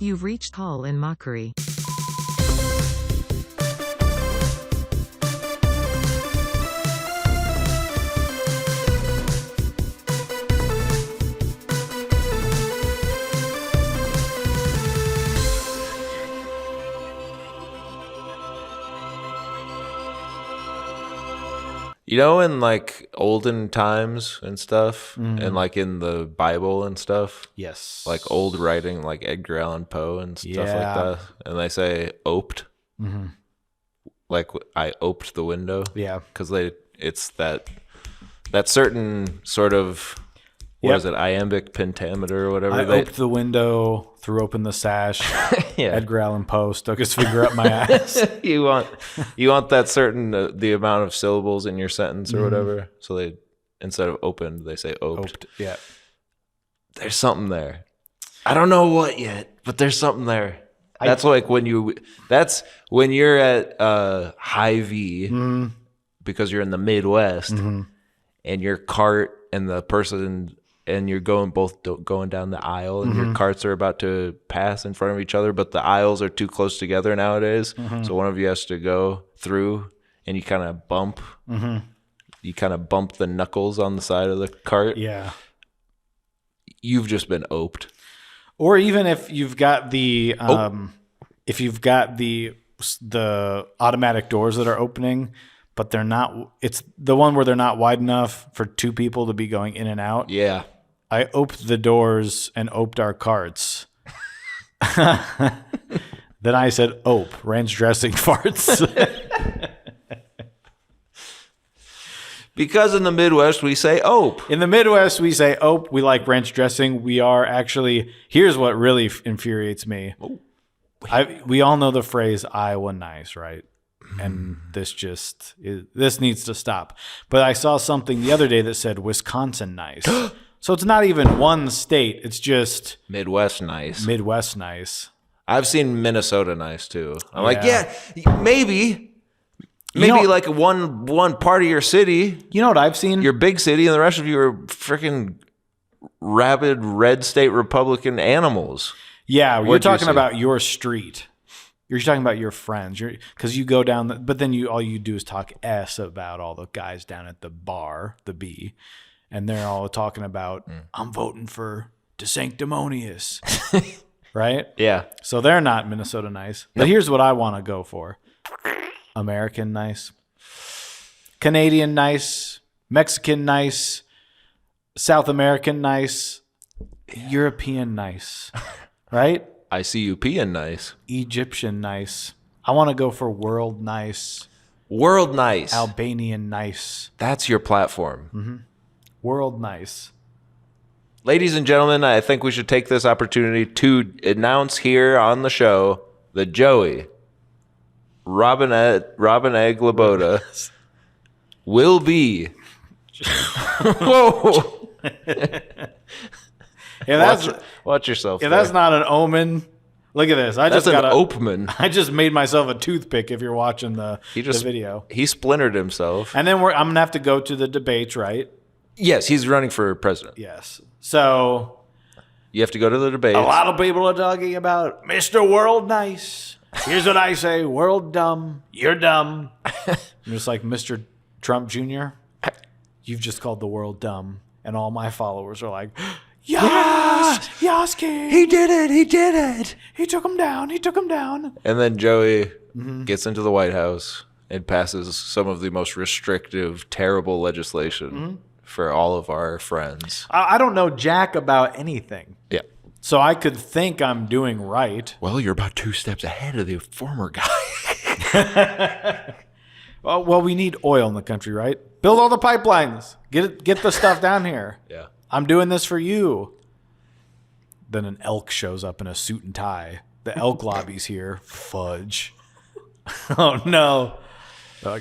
You've reached call in Mockery. You know, in like olden times and stuff, and like in the Bible and stuff, Yes. like old writing, like Edgar Allan Poe and stuff like that, and they say "oped," like I oped the window, because it's that certain sort of what is it, iambic pentameter or whatever. I oped the window, threw open the sash. Edgar Allan Poe stuck his finger up my ass. you want that certain the amount of syllables in your sentence or whatever. So they, instead of opened, they say oped. Yeah. There's something there. I don't know what yet, but there's something there. That's like when you're at high V because you're in the Midwest and your cart and the person and you're going down the aisle and your carts are about to pass in front of each other, but the aisles are too close together nowadays. So one of you has to go through and you kind of bump. You kind of bump the knuckles on the side of the cart. Yeah. You've just been oped. Or even if you've got the the automatic doors that are opening, but they're not, it's the one where they're not wide enough for two people to be going in and out. Yeah. I oped the doors and oped our carts. Then I said, ope, ranch dressing farts. Because in the Midwest, we say ope. In the Midwest, we say ope. We like ranch dressing. We are actually, here's what really infuriates me. We all know the phrase Iowa nice, right? And this needs to stop. But I saw something the other day that said Wisconsin nice. So it's not even one state. It's just Midwest nice. Midwest nice. I've seen Minnesota nice too. I'm like, maybe like one part of your city. You know what I've seen? Your big city, and the rest of you are freaking rabid red state Republican animals. Yeah, you're talking about your street. You're talking about your friends. Because you go down, but then all you do is talk S about all the guys down at the bar, the B, and they're all talking about, I'm voting for DeSanctimonious, right? Yeah. So they're not Minnesota nice. But here's what I want to go for. American nice, Canadian nice, Mexican nice, South American nice, European nice, right? I see you peeing nice. Egyptian nice. I want to go for world nice. World nice. Albanian nice. That's your platform. World nice. Ladies and gentlemen, I think we should take this opportunity to announce here on the show that Joey, Robin Egg Laboda, will be... Whoa! Watch yourself. If that's not an omen, look at this. That's an opeman. I just made myself a toothpick. If you're watching the video, he splintered himself. And then I'm gonna have to go to the debates, right? Yes, he's running for president. Yes. So you have to go to the debates. A lot of people are talking about Mr. World Nice. Here's what I say: World Dumb. You're dumb. I'm just like Mr. Trump Jr. You've just called the world dumb, and all my followers are like, Yes, King. He did it. He took him down. And then Joey gets into the White House and passes some of the most restrictive, terrible legislation for all of our friends. I don't know jack about anything. Yeah. So I could think I'm doing right. Well, you're about 2 steps ahead of the former guy. Well, we need oil in the country, right? Build all the pipelines. Get the stuff down here. Yeah. I'm doing this for you. Then an elk shows up in a suit and tie. The elk lobby's here. Fudge. Oh, no.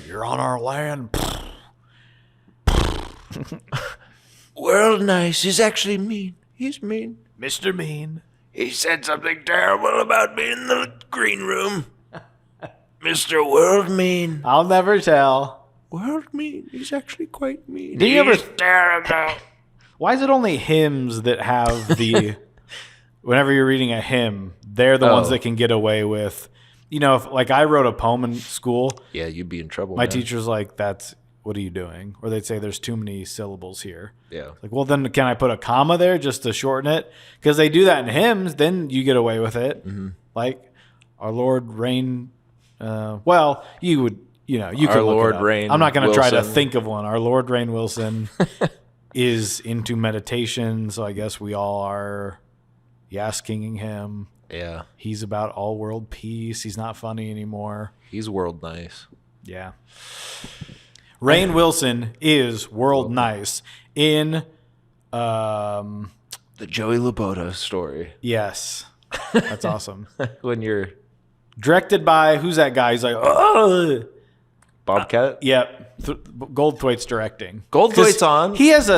You're on our land. World Nice is actually mean. He's mean. Mr. Mean. He said something terrible about me in the green room. Mr. World Mean. I'll never tell. World Mean. He's actually quite mean. He's terrible. Why is it only hymns that have the whenever you're reading a hymn, they're the ones that can get away with, if like I wrote a poem in school. Yeah, you'd be in trouble. My man. teacher's like, what are you doing? Or they'd say there's too many syllables here. Yeah. Like, well, then can I put a comma there just to shorten it? Because they do that in hymns, then you get away with it. Mm-hmm. Like, our Lord reign. Well, you would, you can Our look Lord it up. Rain I'm not going to try to Wilson. think of one. Our Lord Rain Wilson is into meditation, so I guess we all are kinging him. Yeah. He's about all world peace. He's not funny anymore. He's world nice. Yeah. Rainn Wilson is world nice in The Joey Laboda story. yes. That's awesome. When you're Directed by who's that guy? He's like, oh, Bobcat. yep. Goldthwait's directing. Goldthwait's 'Cause on. He has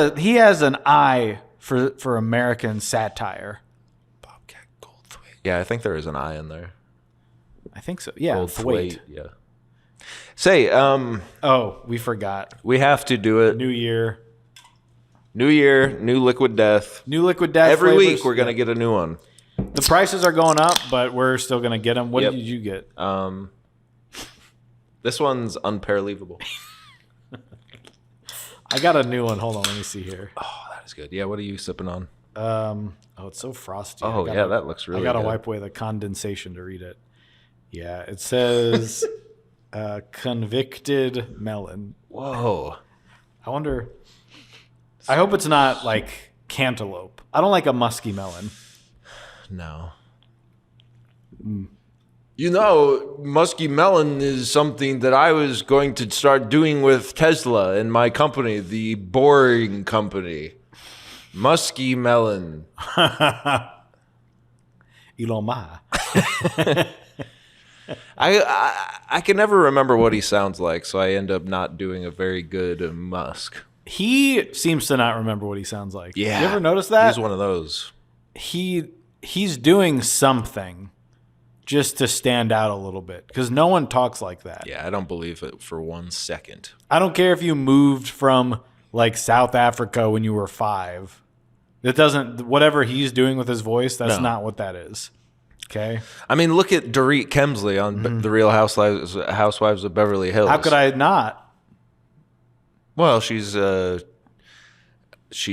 an eye for American satire. Bobcat Goldthwait. Yeah, I think there is an I in there. I think so. Yeah, Goldthwait. Yeah. Say, Oh, we forgot. we have to do it. New year, New Liquid Death. new liquid death. Every flavors. week we're gonna get a new one. The prices are going up, but we're still gonna get them. What Yep. did you get? This one's unparallelable. I got a new one. Hold on, let me see here. Oh, that is good. Yeah, what are you sipping on? Oh, it's so frosty. Oh, yeah, that looks really I gotta good. wipe away the condensation to read it. Yeah, it says convicted melon. Whoa. I wonder. I hope it's not like cantaloupe. I don't like a musky melon. No. You know, musky melon is something that I was going to start doing with Tesla in my company, the Boring Company. Musky melon. Elon Musk. I can never remember what he sounds like, so I end up not doing a very good Musk. He seems to not remember what he sounds like. Yeah. You ever notice that? He's one of those. He's doing something just to stand out a little bit because no one talks like that. Yeah, I don't believe it for 1 second. I don't care if you moved from like South Africa when you were 5. It doesn't. Whatever he's doing with his voice, that's No. not what that is. Okay. I mean, look at Dorit Kemsley on The Real Housewives of Beverly Hills. How could I not? Well, she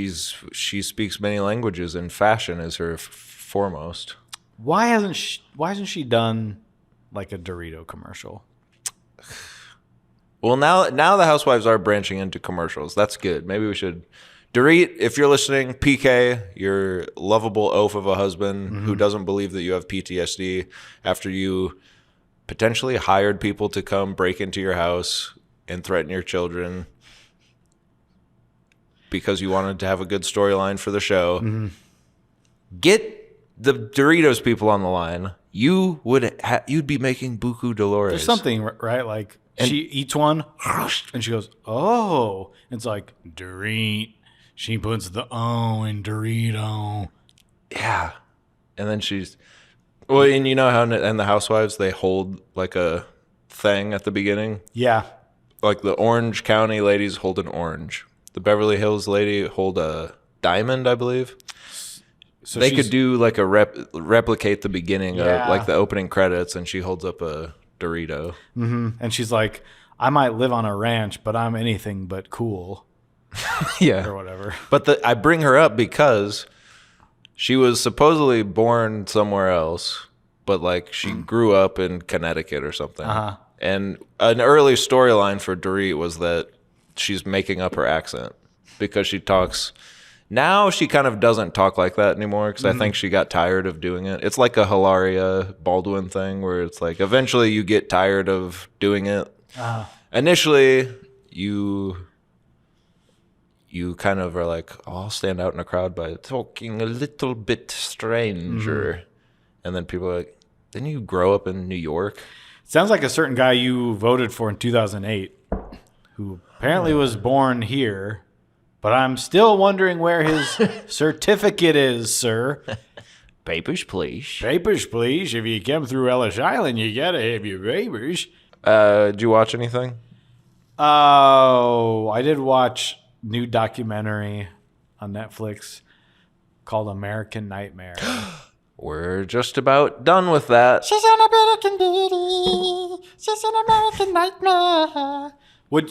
speaks many languages, and fashion is her foremost. Why hasn't she done like a Dorito commercial? Well, now the housewives are branching into commercials. That's good. Maybe we should. Dorit, if you're listening, PK, your lovable oaf of a husband who doesn't believe that you have PTSD after you potentially hired people to come break into your house and threaten your children because you wanted to have a good storyline for the show. Get the Doritos people on the line. You'd be making buku Dolores. There's something right, like she eats one and she goes, "Oh," and it's like Dorit. She puts the O in Dorito. Yeah. And then and you know how in the Housewives they hold like a thing at the beginning? Yeah. Like the Orange County ladies hold an orange. The Beverly Hills lady hold a diamond, I believe. So they could do like a replicate the beginning of like the opening credits, and she holds up a Dorito. And she's like, "I might live on a ranch, but I'm anything but cool." Yeah. Or whatever. But I bring her up because she was supposedly born somewhere else, but like she grew up in Connecticut or something. And an early storyline for Dorit was that she's making up her accent because she talks. Now she kind of doesn't talk like that anymore because I think she got tired of doing it. It's like a Hilaria Baldwin thing where it's like eventually you get tired of doing it. Initially, you kind of are like, oh, I'll stand out in a crowd by talking a little bit stranger. And then people are like, didn't you grow up in New York? Sounds like a certain guy you voted for in 2008 who apparently was born here, but I'm still wondering where his certificate is, sir. Papers, please. Papers, please. If you come through Ellis Island, you gotta have your papers. Did you watch anything? Oh, I did watch new documentary on Netflix called American Nightmare. we're just about done with that. She's an American beauty. She's an American nightmare.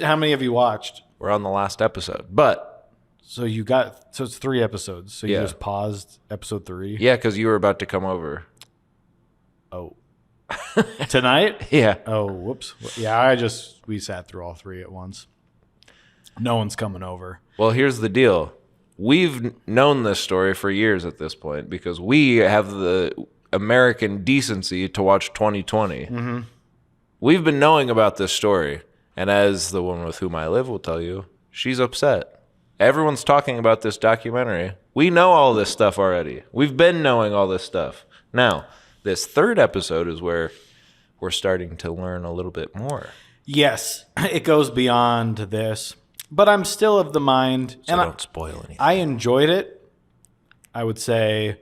How many have you watched? We're on the last episode. But, So it's 3 episodes. So you Yeah. just paused episode 3? yeah, because you were about to come over. Oh. Tonight? Yeah. Oh, whoops. Yeah, we sat through all 3 at once. No one's coming over. Well, here's the deal. We've known this story for years at this point because we have the American decency to watch 2020. Mm-hmm. We've been knowing about this story. And as the one with whom I live will tell you, she's upset. Everyone's talking about this documentary. We know all this stuff already. We've been knowing all this stuff. Now, this 3rd episode is where we're starting to learn a little bit more. Yes, it goes beyond this. But I'm still of the mind, So don't spoil anything. I enjoyed it. I would say,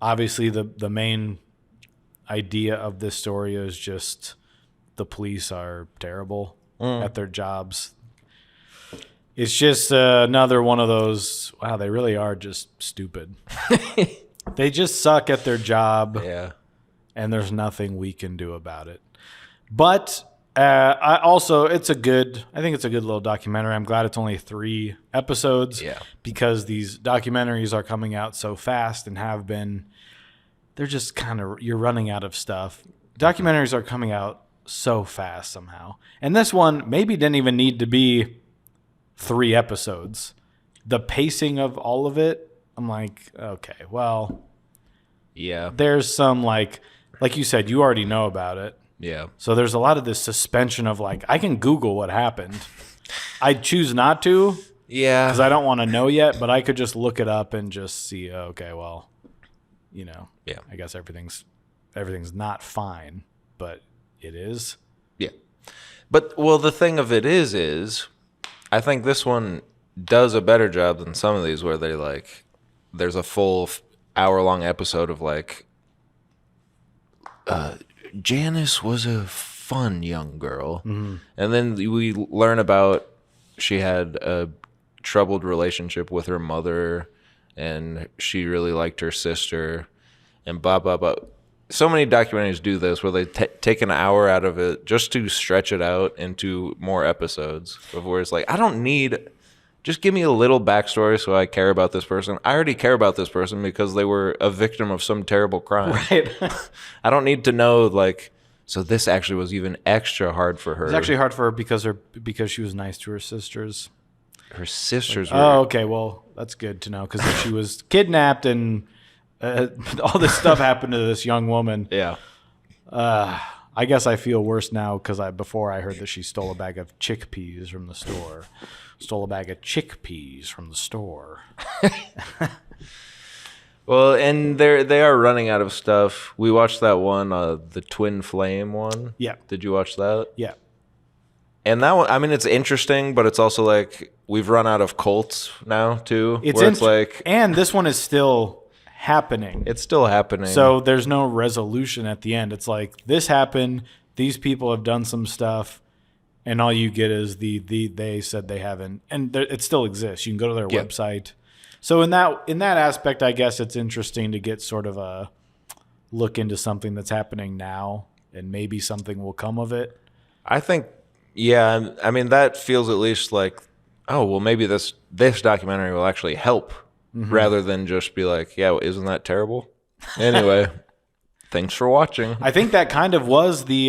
obviously, the main idea of this story is just the police are terrible at their jobs. It's just another one of those, wow, they really are just stupid. They just suck at their job, Yeah. and there's nothing we can do about it. But I think it's a good little documentary. I'm glad it's only 3 episodes. Yeah. Because these documentaries are coming out so fast and have been. They're just you're running out of stuff. Documentaries are coming out so fast somehow. And this one maybe didn't even need to be 3 episodes. The pacing of all of it, I'm like, okay, well, Yeah. there's some like you said, you already know about it. Yeah. So there's a lot of this suspension of like, I can Google what happened. I choose not to Yeah. because I don't want to know yet, but I could just look it up and just see, okay, well, Yeah. I guess everything's not fine, but it is. Yeah. But, well, the thing of it is I think this one does a better job than some of these where they there's a full hour-long episode of Janice was a fun young girl. Mm-hmm. And then we learn about she had a troubled relationship with her mother and she really liked her sister and blah, blah, blah. So many documentaries do this where they take an hour out of it just to stretch it out into more episodes of where it's like, I don't need, just give me a little backstory so I care about this person. I already care about this person because they were a victim of some terrible crime. Right. I don't need to know so this actually was even extra hard for her. It's actually hard for her because she was nice to her sisters. Her sisters were. Oh, okay. Well, that's good to know because she was kidnapped and all this stuff happened to this young woman. Yeah. I guess I feel worse now because before I heard that she stole a bag of chickpeas from the store. Well, and they are running out of stuff. We watched that one, the Twin Flame one. Yeah. Did you watch that? Yeah. And that one, I mean, it's interesting, but it's also like we've run out of cults now too. And this one is still happening. It's still happening. So there's no resolution at the end. It's like this happened. These people have done some stuff, and all you get is they said they haven't, and it still exists. You can go to their website. So in that aspect, I guess it's interesting to get sort of a look into something that's happening now, and maybe something will come of it. I think, yeah. I mean, that feels at least like, oh, well, maybe this documentary will actually help. Mm-hmm. Rather than just be like, yeah, isn't that terrible? Anyway, thanks for watching. I think that kind of was the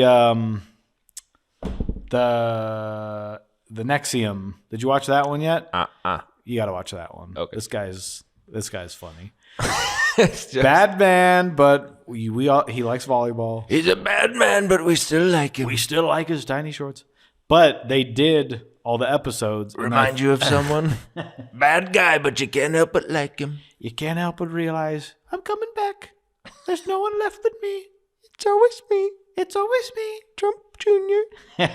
Nexium. Did you watch that one yet? You got to watch that one. Okay. This guy's funny. Just, bad man, but he likes volleyball. He's a bad man, but we still like him. We still like his tiny shorts. But they did all the episodes. Remind you of someone? Bad guy, but you can't help but like him. You can't help but realize, I'm coming back. There's no one left but me. It's always me. It's always me. Trump Jr.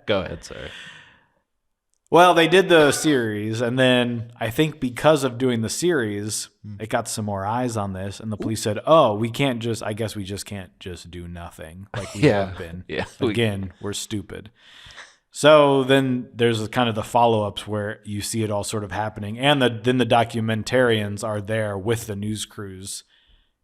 Go ahead, sorry. Well, they did the series, and then I think because of doing the series, it got some more eyes on this, and the police said, oh, we can't I guess we just can't just do nothing like we have been. Yeah. Again, we're stupid. So then there's kind of the follow-ups where you see it all sort of happening, and then the documentarians are there with the news crews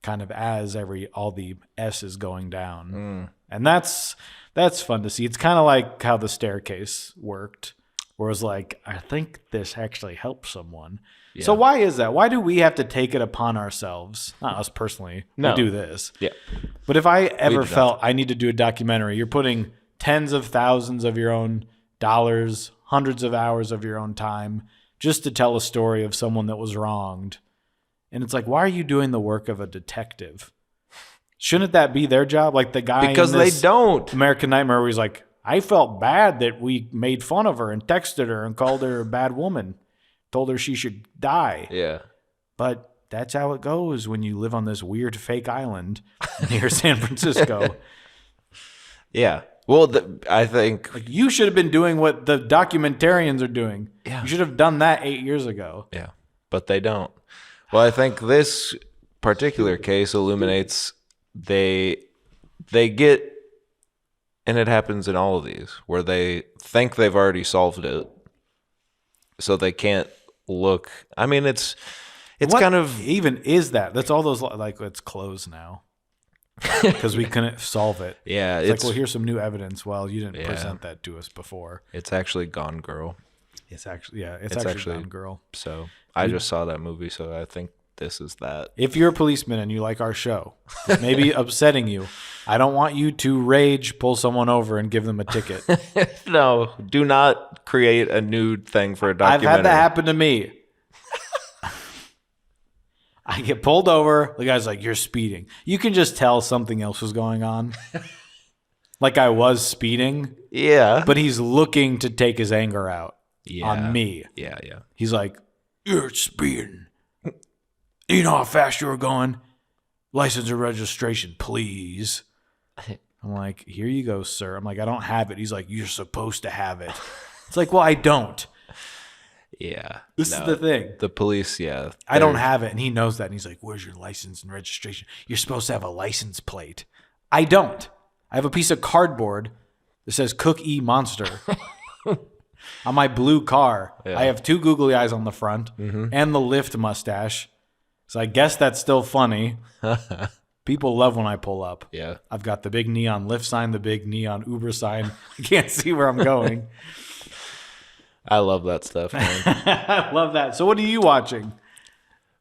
kind of as all the S is going down. And that's fun to see. It's kind of like how the staircase worked, where it was like, I think this actually helps someone. Yeah. So why is that? Why do we have to take it upon ourselves? Not us personally. No. We do this. Yeah. But if I ever felt I need to do a documentary, you're putting tens of thousands of your own dollars, hundreds of hours of your own time just to tell a story of someone that was wronged. And it's like, why are you doing the work of a detective? Shouldn't that be their job? Like the guy because they don't. American Nightmare where he's like, I felt bad that we made fun of her and texted her and called her a bad woman. Told her she should die. Yeah. But that's how it goes when you live on this weird fake island near San Francisco. Yeah. Well, I think... Like you should have been doing what the documentarians are doing. Yeah. You should have done that 8 years ago. Yeah. But they don't. Well, I think this particular case illuminates they get... And it happens in all of these, where they think they've already solved it. So they can't look. I mean, it's what kind of... even is that? That's all those, like, it's closed now. Because we couldn't solve it. Yeah. It's like, well, here's some new evidence. Well, you didn't present that to us before. It's actually Gone Girl. It's actually Gone Girl. So I just saw that movie, so I think this is that. If you're a policeman and you like our show, maybe upsetting you, I don't want you to rage, pull someone over, and give them a ticket. No, do not create a nude thing for a documentary. I've had that happen to me. I get pulled over. The guy's like, you're speeding. You can just tell something else was going on. Like I was speeding. Yeah. But he's looking to take his anger out on me. Yeah. He's like, you're speeding. You know how fast you were going? License or registration, please. I'm like, here you go, sir. I'm like, I don't have it. He's like, you're supposed to have it. It's like, well, I don't. Yeah. This is the thing. The police, yeah. I don't have it. And he knows that. And he's like, where's your license and registration? You're supposed to have a license plate. I don't. I have a piece of cardboard that says Cook E Monster on my blue car. Yeah. I have two googly eyes on the front and the lift mustache. So I guess that's still funny. People love when I pull up. Yeah. I've got the big neon Lyft sign, the big neon Uber sign. I can't see where I'm going. I love that stuff, man. I love that. So what are you watching?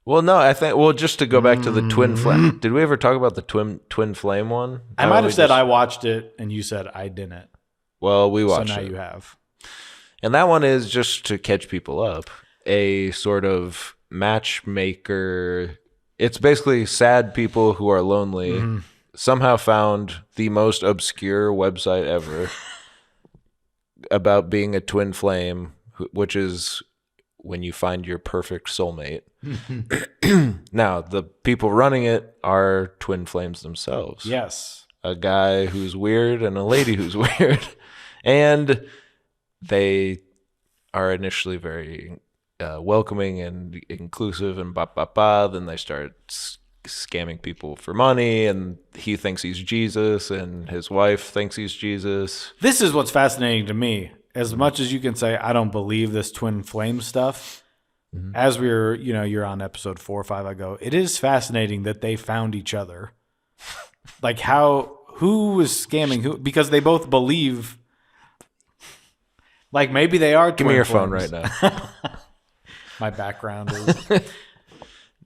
Well, no, I think, just to go back to the Twin Flame. Did we ever talk about the Twin Flame one? I might have said I watched it and you said I didn't. Well, we watched it. So now you have. And that one is just to catch people up. A sort of matchmaker. It's basically sad people who are lonely somehow found the most obscure website ever about being a twin flame, which is when you find your perfect soulmate. Now, the people running it are twin flames themselves. Yes. A guy who's weird and a lady who's weird. And they are initially very welcoming and inclusive and then they start scamming people for money, and he thinks he's Jesus and his wife thinks he's Jesus. This is what's fascinating to me. As much as you can say I don't believe this twin flame stuff, as we were, you're on episode 4 or 5 ago, it is fascinating that they found each other. Like who was scamming who, because they both believe, like maybe they are twin Give me your flames. phone right now. My background is...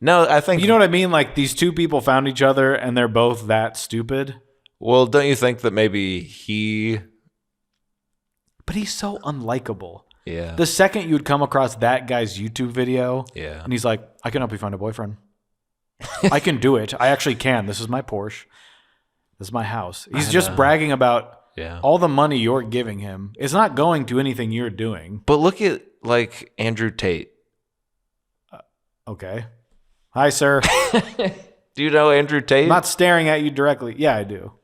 No, I think... You know what I mean? Like these two people found each other and they're both that stupid. Well, don't you think that maybe he... But he's so unlikable. Yeah. The second you'd come across that guy's YouTube video, yeah, and he's like, I can help you find a boyfriend. I can do it. I actually can. This is my Porsche. This is my house. He's just bragging about all the money you're giving him. It's not going to anything you're doing. But look at like Andrew Tate. Okay. Hi, sir. Do you know Andrew Tate? I'm not staring at you directly. Yeah, I do.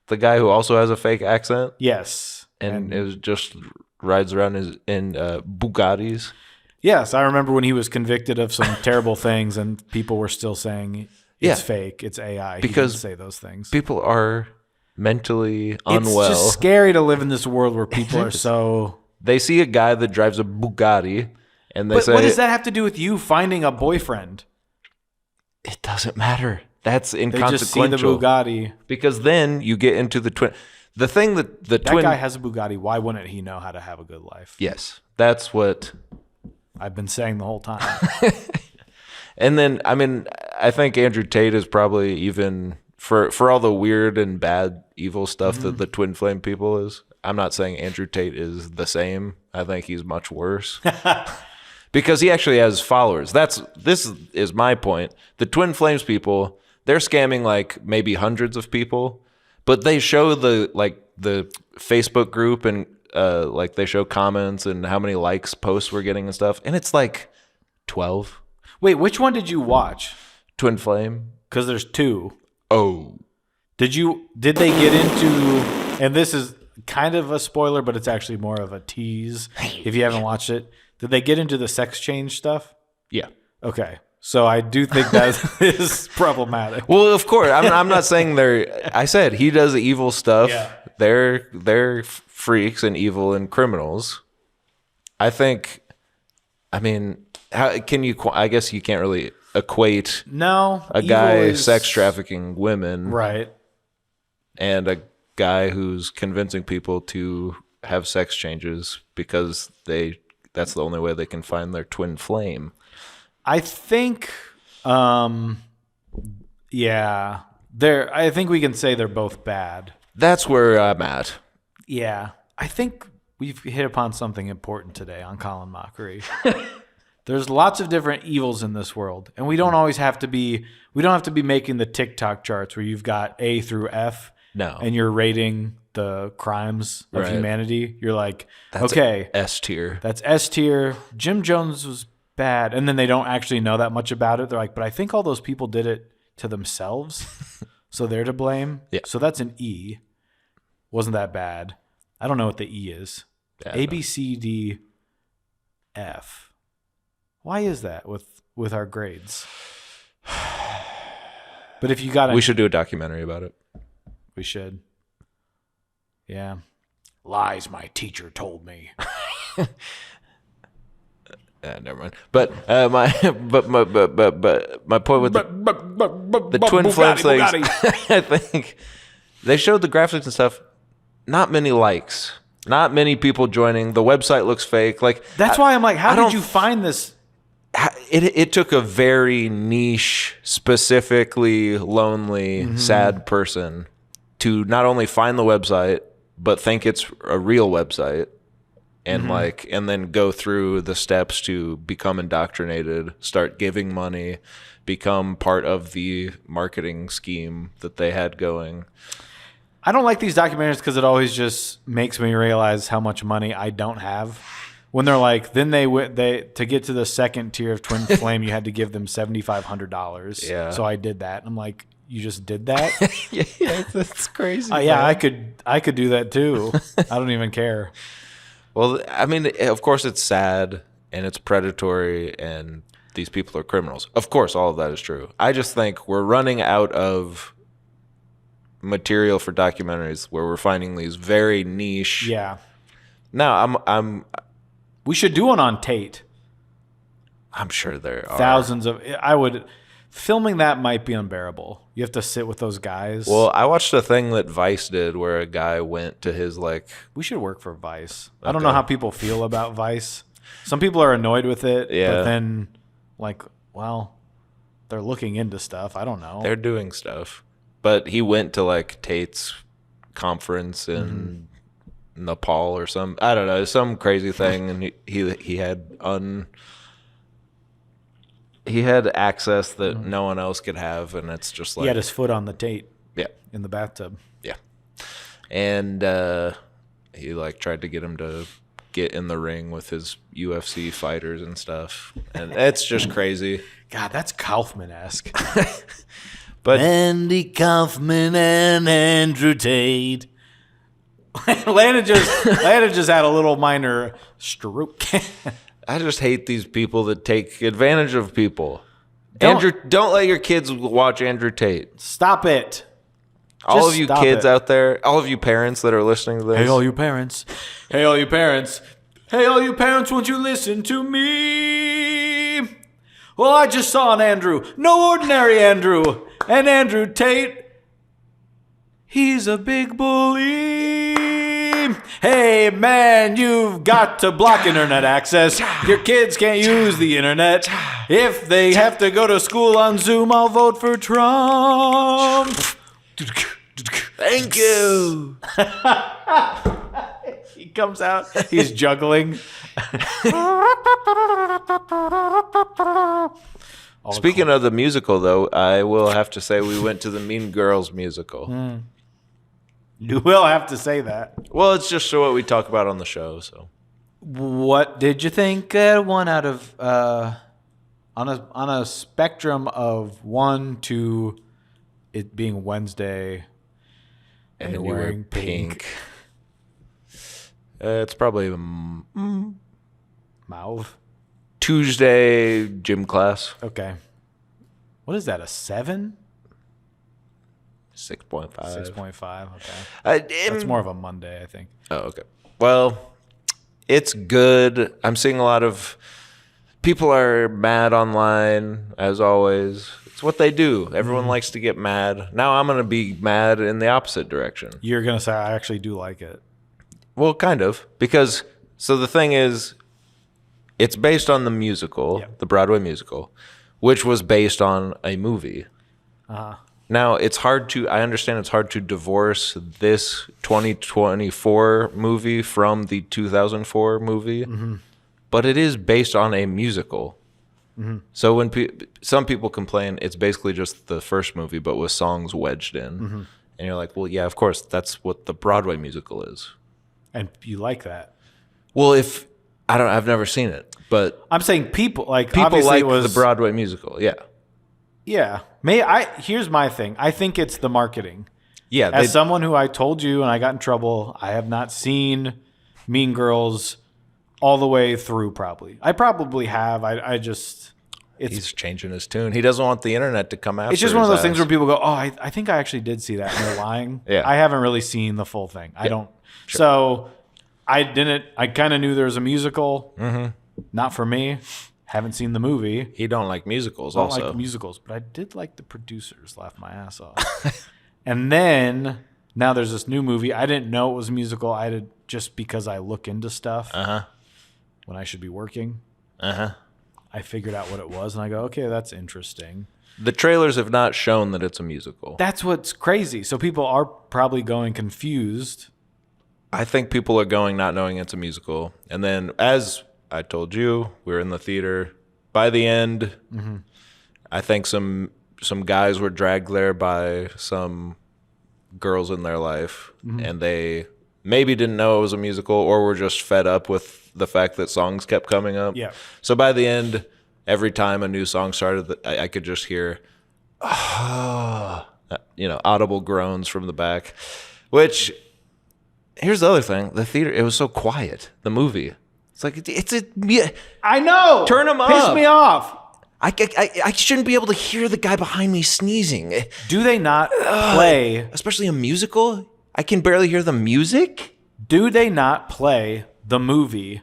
The guy who also has a fake accent? Yes. And it just rides around in Bugattis? Yes, I remember when he was convicted of some terrible things and people were still saying it's fake, it's AI. Because he didn't say those things. People are mentally unwell. It's just scary to live in this world where people are so... They see a guy that drives a Bugatti and they say... What does that have to do with you finding a boyfriend? It doesn't matter. That's They just see the inconsequential. Bugatti. Because then you get into the twin. The thing that the That twin guy has a Bugatti. Why wouldn't he know how to have a good life? Yes, that's what. I've been saying the whole time. And then I mean, I think Andrew Tate is probably even for all the weird and bad evil stuff that the twin flame people is. I'm not saying Andrew Tate is the same. I think he's much worse. Because he actually has followers. This is my point. The twin flames people, they're scamming like maybe hundreds of people, but they show the Facebook group and like they show comments and how many likes posts we're getting and stuff, and it's like 12. Wait, which one did you watch? Twin flame. Because there's two. Oh, Did they get into, and this is kind of a spoiler, but it's actually more of a tease if you haven't watched it. Did they get into the sex change stuff? yeah. Okay. So I do think that is problematic. Well, of course. I'm not saying they're. I said he does evil stuff. Yeah. They're freaks and evil and criminals. I think. I mean, how can you? I guess you can't really equate No. a evil guy is- sex trafficking women Right. and a guy who's convincing people to have sex changes because that's the only way they can find their twin flame. I think, yeah, I think we can say they're both bad. That's where I'm at. Yeah, I think we've hit upon something important today on Colin Mockery. There's lots of different evils in this world, and we don't always have to be. We don't have to be making the TikTok charts where you've got A through F, No. and you're rating the crimes of Right. humanity. You're like, That's okay, S tier. that's S tier. Jim Jones was bad. And then they don't actually know that much about it. They're like, but I think all those people did it to themselves. So they're to blame. Yeah. So that's an E. Wasn't that bad. I don't know what the E is. Yeah, A, B, C, D, F. Why is that with our grades? But if you got We should do a documentary about it. We should. Yeah. Lies my teacher told me. Never mind. But my point with the twin flames things, I think they showed the graphics and stuff. Not many likes. Not many people joining. The website looks fake. Like That's why I'm like, how I don't did you find this? It took a very niche, specifically lonely, sad person to not only find the website but think it's a real website. And and then go through the steps to become indoctrinated, start giving money, become part of the marketing scheme that they had going. I don't like these documentaries because it always just makes me realize how much money I don't have. When they're like, then they to get to the second tier of Twin Flame, you had to give them $7,500. Yeah. So I did that. I'm like, you just did that? Yeah, that's crazy. Yeah, I could do that too. I don't even care. Well, I mean, of course it's sad and it's predatory and these people are criminals. Of course, all of that is true. I just think we're running out of material for documentaries where we're finding these very niche. Yeah. Now, We should do one on Tate. I'm sure there are Thousands of. Filming that might be unbearable. You have to sit with those guys. Well, I watched a thing that Vice did where a guy went to his we should work for Vice. I don't know how people feel about Vice. Some people are annoyed with it, Yeah. but then well, they're looking into stuff. I don't know. they're doing stuff. But he went to Tate's conference in Nepal or I don't know, some crazy thing, and he had access that no one else could have, and it's just He had his foot on the Tate yeah, in the bathtub. yeah. And he tried to get him to get in the ring with his UFC fighters and stuff. And it's just crazy. God, that's Kaufman-esque. But Andy Kaufman and Andrew Tate. Landon just had a little minor stroke. I just hate these people that take advantage of people. Don't let your kids watch Andrew Tate. Stop it. All Just of you stop kids it. out there, all of you parents that are listening to this. Hey, all you parents. Hey, all you parents. Hey, all you parents, won't you listen to me? Well, I just saw an Andrew. No ordinary Andrew. And Andrew Tate, he's a big bully. Hey, man, you've got to block internet access. Your kids can't use the internet. If they have to go to school on Zoom, I'll vote for Trump. Thank you. He comes out. He's juggling. Speaking of the musical, though, I will have to say we went to the Mean Girls musical. You will have to say that. Well, it's just what we talk about on the show. So, What did you think? 1 out of on a spectrum of 1 to it being Wednesday and you wearing wear pink. It's probably mouth. Tuesday gym class. Okay. What is that? A 7? 6.5. 6.5. Okay. That's more of a Monday, I think. Oh, okay. Well, it's good. I'm seeing a lot of people are mad online, as always. It's what they do. Everyone likes to get mad. Now I'm going to be mad in the opposite direction. You're going to say, I actually do like it. Well, kind of. Because, so the thing is, it's based on the musical, the Broadway musical, which was based on a movie. Now, I understand it's hard to divorce this 2024 movie from the 2004 movie, but it is based on a musical. So when some people complain, it's basically just the first movie, but with songs wedged in. And you're like, well, yeah, of course, that's what the Broadway musical is. And you like that. Well, I've never seen it, but I'm saying people like the Broadway musical. Yeah. Yeah. Here's my thing. I think it's the marketing. Yeah. As someone who I told you and I got in trouble, I have not seen Mean Girls all the way through probably. I probably have. He's changing his tune. He doesn't want the internet to come after. It's just one of those things ass. where people go, "Oh, I think I actually did see that," and they're lying. Yeah. I haven't really seen the full thing. I don't. Sure. So I didn't. I kind of knew there was a musical. Not for me. Haven't seen the movie. He don't like musicals. I don't like musicals, but I did like the producers. Laughed my ass off. And then now there's this new movie. I didn't know it was a musical. I did just because I look into stuff when I should be working. I figured out what it was, and I go, okay, that's interesting. The trailers have not shown that it's a musical. That's what's crazy. So people are probably going confused. I think people are going not knowing it's a musical. And then, as I told you, we were in the theater. By the end, I think some guys were dragged there by some girls in their life, and they maybe didn't know it was a musical or were just fed up with the fact that songs kept coming up. Yeah. So by the end, every time a new song started, I could just hear, audible groans from the back. Which, here's the other thing: the theater, it was so quiet. The movie, it's like I know. Turn them up. Piss me off. I shouldn't be able to hear the guy behind me sneezing. Do they not play? Especially a musical, I can barely hear the music. Do they not play the movie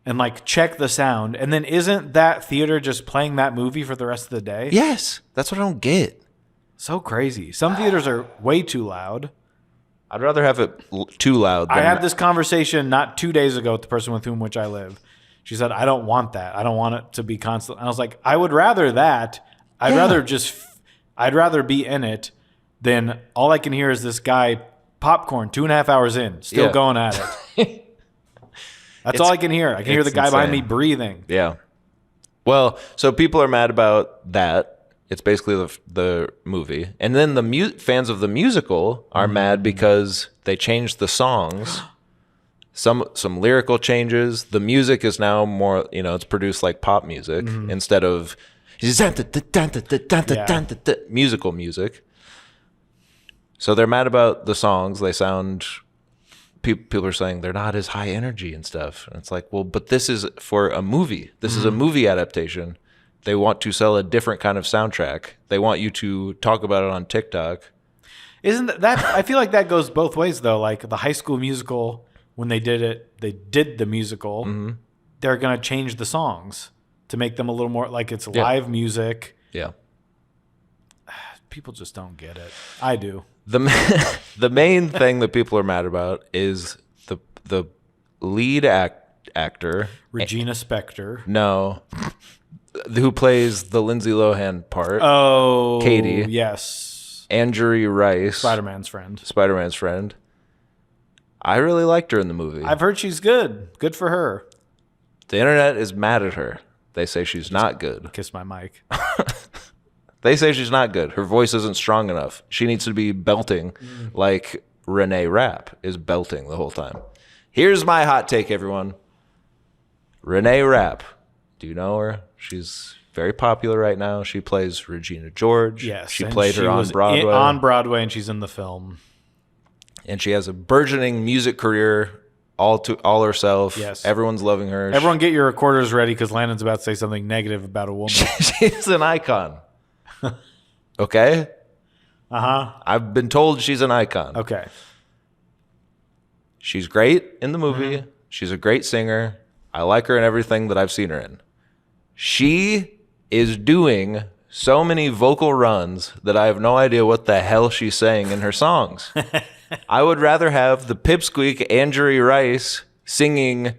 and like check the sound? And then isn't that theater just playing that movie for the rest of the day? Yes, that's what I don't get. So crazy. Some theaters are way too loud. I'd rather have it too loud. I had this conversation not 2 days ago with the person with whom which I live. She said, I don't want that. I don't want it to be constant. And I was like, I would rather that. I'd rather be in it than all I can hear is this guy popcorn 2.5 hours in, still going at it. That's all I can hear. I can hear the guy behind me breathing. Yeah. Well, so people are mad about that. It's basically the movie. And then the fans of the musical are mad because they changed the songs. Some lyrical changes. The music is now more, it's produced like pop music instead of musical music. So they're mad about the songs. They sound, people are saying they're not as high energy and stuff. And it's like, well, but this is for a movie. This is a movie adaptation. They want to sell a different kind of soundtrack. They want you to talk about it on TikTok. Isn't that I feel like that goes both ways though. Like the High School Musical, when they did the musical, they're going to change the songs to make them a little more like it's live music. Yeah. People just don't get it. I do. The main thing that people are mad about is the lead actor Regina Spektor. No, who plays the Lindsay Lohan part? Oh, Katie. Yes. Anjali Rice, Spider-Man's friend. I really liked her in the movie. I've heard she's good. Good for her. The internet is mad at her. They say she's not good. Kiss my mic. They say she's not good. Her voice isn't strong enough. She needs to be belting like Renee Rapp is belting the whole time. Here's my hot take, everyone. Renee Rapp. Do you know her? She's very popular right now. She plays Regina George. Yes. She played her on Broadway. On Broadway, and she's in the film. And she has a burgeoning music career all herself. Yes. Everyone's loving her. Everyone get your recorders ready because Landon's about to say something negative about a woman. She's an icon. Okay? Uh-huh. I've been told she's an icon. Okay. She's great in the movie. She's a great singer. I like her in everything that I've seen her in. She is doing so many vocal runs that I have no idea what the hell she's saying in her songs. I would rather have the pipsqueak Anjali Rice singing.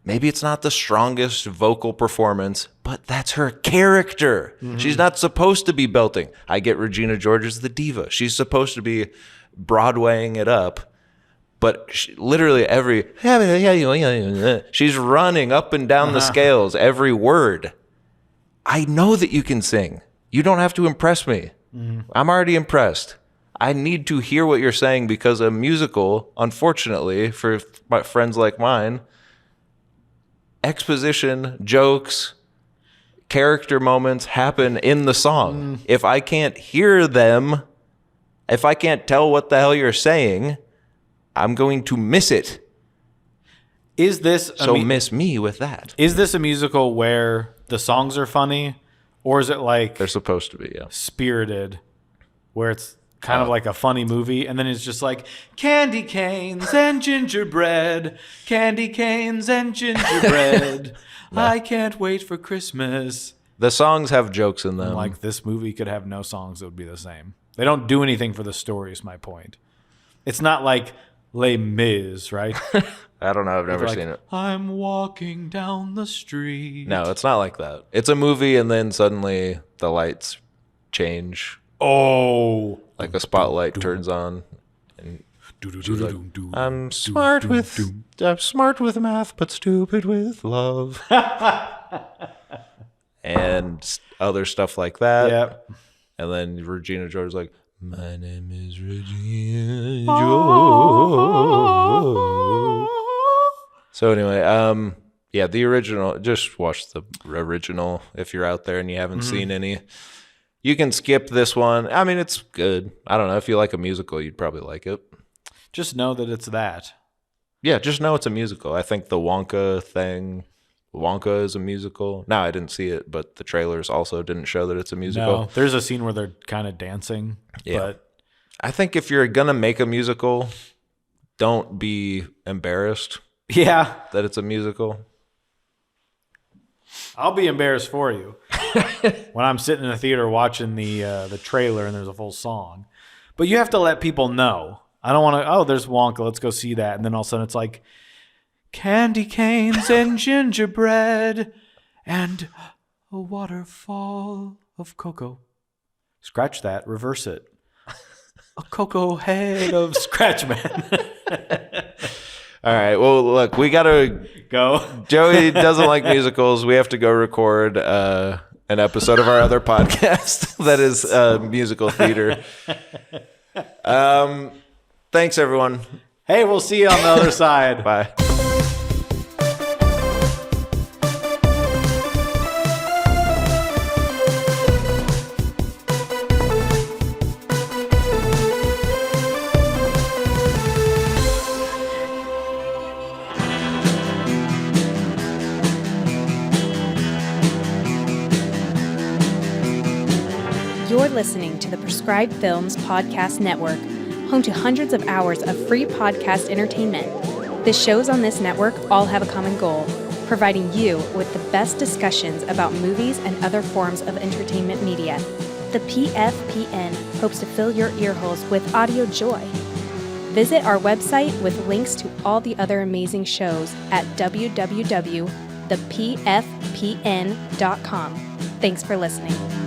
Maybe it's not the strongest vocal performance, but that's her character. She's not supposed to be belting. I get Regina George as the diva. She's supposed to be Broadwaying it up. But literally she's running up and down the scales, every word. I know that you can sing. You don't have to impress me. I'm already impressed. I need to hear what you're saying because a musical, unfortunately, for my friends like mine, exposition, jokes, character moments happen in the song. If I can't hear them, if I can't tell what the hell you're saying, I'm going to miss it. Is this miss me with that? Is this a musical where the songs are funny, or is it like They're supposed to be, yeah. Spirited, where it's kind of like a funny movie, and then it's just like candy canes and gingerbread, candy canes and gingerbread. I can't wait for Christmas. The songs have jokes in them. And like this movie could have no songs that would be the same. They don't do anything for the story, is my point. It's not like Les Mis, right? I don't know. I've never seen it. I'm walking down the street. No, it's not like that. It's a movie, and then suddenly the lights change. Oh. Like a spotlight turns on. And she's like, I'm smart with math, but stupid with love. And other stuff like that. Yep. And then Regina George is like, my name is Regina George. So anyway, yeah, the original, just watch the original if you're out there and you haven't seen any. You can skip this one. I mean, it's good. I don't know. If you like a musical, you'd probably like it. Just know that it's that. Yeah, just know it's a musical. I think the Wonka is a musical. No, I didn't see it, but the trailers also didn't show that it's a musical. No, there's a scene where they're kind of dancing. Yeah. But I think if you're going to make a musical, don't be embarrassed yeah, that it's a musical. I'll be embarrassed for you when I'm sitting in a theater watching the trailer and there's a full song. But you have to let people know. I don't want to, oh, there's Wonka, let's go see that. And then all of a sudden it's like, candy canes and gingerbread and a waterfall of cocoa. Scratch that, reverse it. A cocoa head of Scratchman. All right. Well, look, we got to go. Joey doesn't like musicals. We have to go record an episode of our other podcast that is musical theater. Thanks, everyone. Hey, we'll see you on the other side. Bye. You're listening to the Prescribed Films Podcast Network, home to hundreds of hours of free podcast entertainment. The shows on this network all have a common goal, providing you with the best discussions about movies and other forms of entertainment media. The PFPN hopes to fill your earholes with audio joy. Visit our website with links to all the other amazing shows at www.thepfpn.com. Thanks for listening.